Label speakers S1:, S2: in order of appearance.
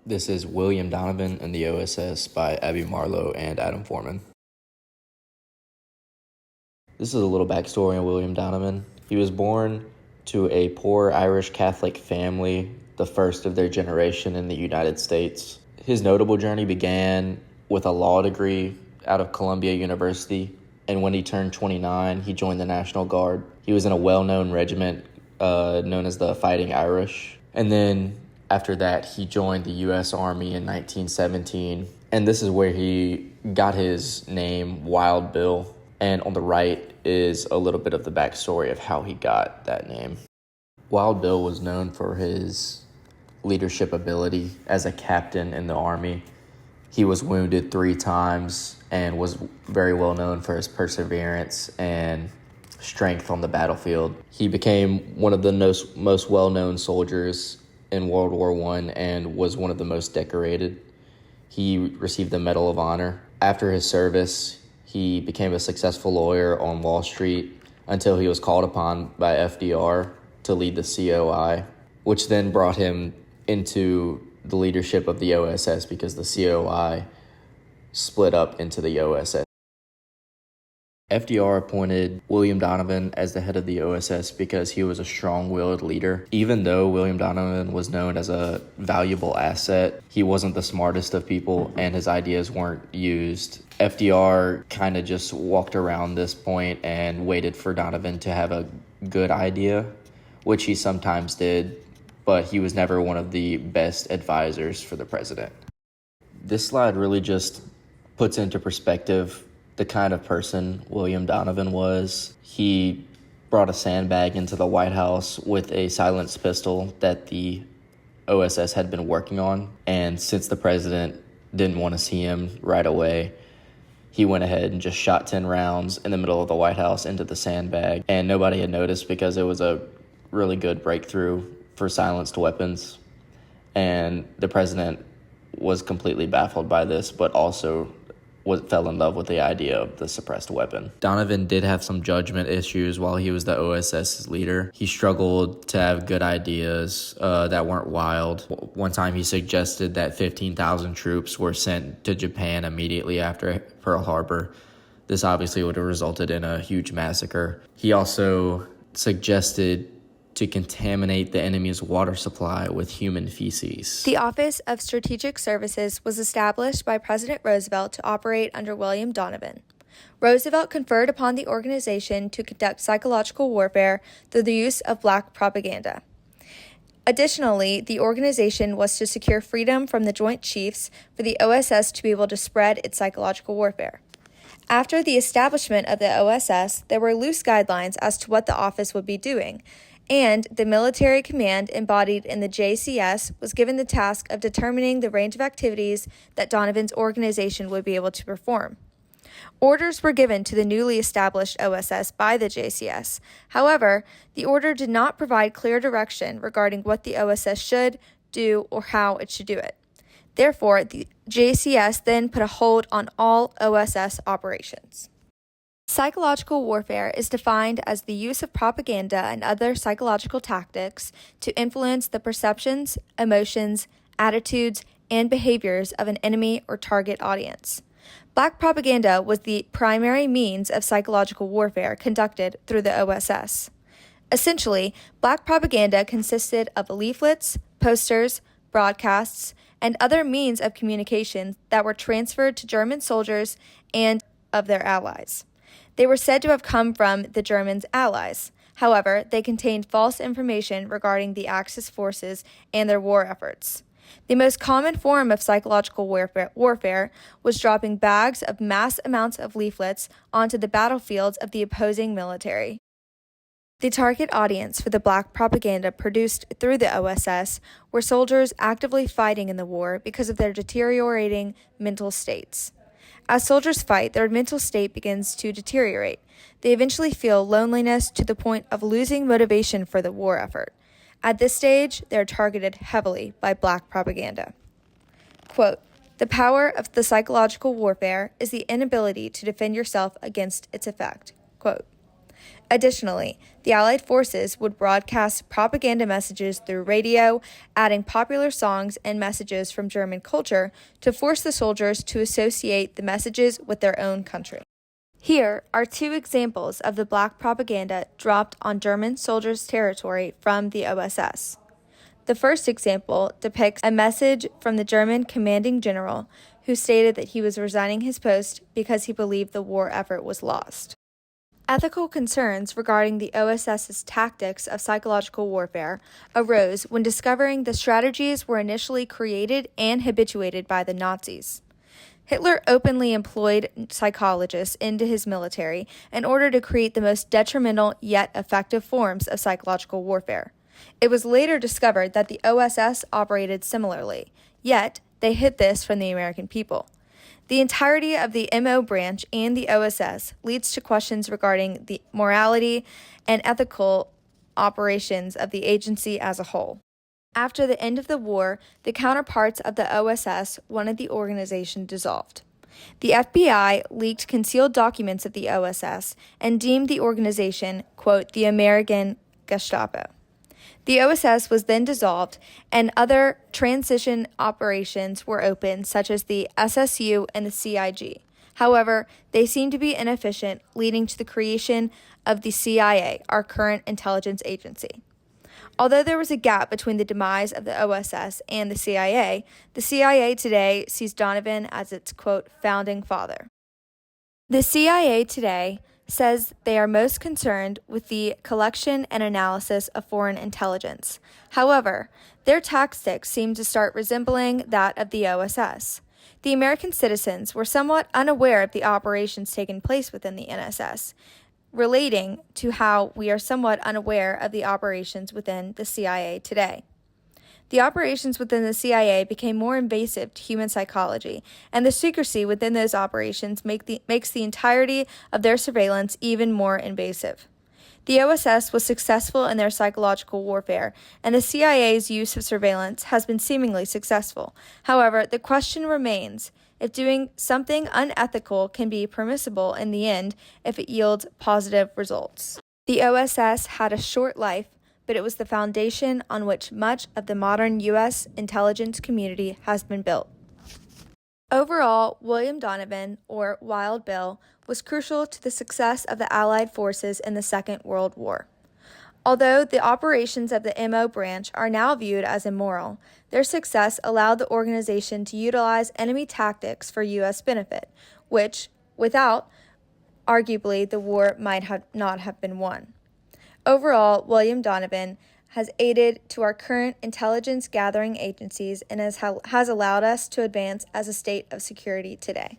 S1: This is William Donovan and the OSS by Abby Marlowe and Adam Foreman. This is a little backstory on William Donovan. He was born to a poor Irish Catholic family, the first of their generation in the United States. His notable journey began with a law degree out of Columbia University, and when he turned 29, he joined the National Guard. He was in a well-known regiment known as the Fighting Irish. And then after that, he joined the U.S. Army in 1917, and this is where he got his name, Wild Bill. And on the right is a little bit of the backstory of how he got that name. Wild Bill was known for his leadership ability as a captain in the Army. He was wounded 3 times and was very well known for his perseverance and strength on the battlefield. He became one of the most well-known soldiers in World War I and was one of the most decorated. He received the Medal of Honor. After his service, he became a successful lawyer on Wall Street until he was called upon by FDR to lead the COI, which then brought him into the leadership of the OSS because the COI split up into the OSS. FDR appointed William Donovan as the head of the OSS because he was a strong-willed leader. Even though William Donovan was known as a valuable asset, he wasn't the smartest of people and his ideas weren't used. FDR kind of just walked around this point and waited for Donovan to have a good idea, which he sometimes did, but he was never one of the best advisors for the president. This slide really just puts into perspective the kind of person William Donovan was. He brought a sandbag into the White House with a silenced pistol that the OSS had been working on. And since the president didn't want to see him right away, he went ahead and just shot 10 rounds in the middle of the White House into the sandbag. And nobody had noticed because it was a really good breakthrough for silenced weapons. And the president was completely baffled by this, but also fell in love with the idea of the suppressed weapon. Donovan did have some judgment issues while he was the OSS's leader. He struggled to have good ideas that weren't wild. One time he suggested that 15,000 troops were sent to Japan immediately after Pearl Harbor. This obviously would have resulted in a huge massacre. He also suggested to contaminate the enemy's water supply with human feces.
S2: The Office of Strategic Services was established by President Roosevelt to operate under William Donovan. Roosevelt conferred upon the organization to conduct psychological warfare through the use of black propaganda. Additionally, the organization was to secure freedom from the Joint Chiefs for the OSS to be able to spread its psychological warfare. After the establishment of the OSS, there were loose guidelines as to what the office would be doing, and the military command embodied in the JCS was given the task of determining the range of activities that Donovan's organization would be able to perform. Orders were given to the newly established OSS by the JCS. However, the order did not provide clear direction regarding what the OSS should do or how it should do it. Therefore, the JCS then put a hold on all OSS operations. Psychological warfare is defined as the use of propaganda and other psychological tactics to influence the perceptions, emotions, attitudes, and behaviors of an enemy or target audience. Black propaganda was the primary means of psychological warfare conducted through the OSS. Essentially, black propaganda consisted of leaflets, posters, broadcasts, and other means of communication that were transferred to German soldiers and of their allies. They were said to have come from the Germans' allies. However, they contained false information regarding the Axis forces and their war efforts. The most common form of psychological warfare was dropping bags of mass amounts of leaflets onto the battlefields of the opposing military. The target audience for the black propaganda produced through the OSS were soldiers actively fighting in the war because of their deteriorating mental states. As soldiers fight, their mental state begins to deteriorate. They eventually feel loneliness to the point of losing motivation for the war effort. At this stage, they are targeted heavily by black propaganda. Quote, "The power of the psychological warfare is the inability to defend yourself against its effect." Quote, Additionally, the Allied forces would broadcast propaganda messages through radio, adding popular songs and messages from German culture to force the soldiers to associate the messages with their own country. Here are two examples of the black propaganda dropped on German soldiers' territory from the OSS. The first example depicts a message from the German commanding general who stated that he was resigning his post because he believed the war effort was lost. Ethical concerns regarding the OSS's tactics of psychological warfare arose when discovering the strategies were initially created and habituated by the Nazis. Hitler openly employed psychologists into his military in order to create the most detrimental yet effective forms of psychological warfare. It was later discovered that the OSS operated similarly, yet they hid this from the American people. The entirety of the MO branch and the OSS leads to questions regarding the morality and ethical operations of the agency as a whole. After the end of the war, the counterparts of the OSS wanted the organization dissolved. The FBI leaked concealed documents of the OSS and deemed the organization, quote, the American Gestapo. The OSS was then dissolved, and other transition operations were opened, such as the SSU and the CIG. However, they seemed to be inefficient, leading to the creation of the CIA, our current intelligence agency. Although there was a gap between the demise of the OSS and the CIA today sees Donovan as its, quote, founding father. The CIA today says they are most concerned with the collection and analysis of foreign intelligence. However, their tactics seem to start resembling that of the OSS. The American citizens were somewhat unaware of the operations taking place within the NSS, relating to how we are somewhat unaware of the operations within the CIA today. The operations within the CIA became more invasive to human psychology, and the secrecy within those operations makes the entirety of their surveillance even more invasive. The OSS was successful in their psychological warfare, and the CIA's use of surveillance has been seemingly successful. However, the question remains if doing something unethical can be permissible in the end if it yields positive results. The OSS had a short life, but it was the foundation on which much of the modern U.S. intelligence community has been built. Overall, William Donovan, or Wild Bill, was crucial to the success of the Allied forces in the Second World War. Although the operations of the MO branch are now viewed as immoral, their success allowed the organization to utilize enemy tactics for U.S. benefit, which, without, arguably, the war might not have been won. Overall, William Donovan has aided to our current intelligence gathering agencies and has allowed us to advance as a state of security today.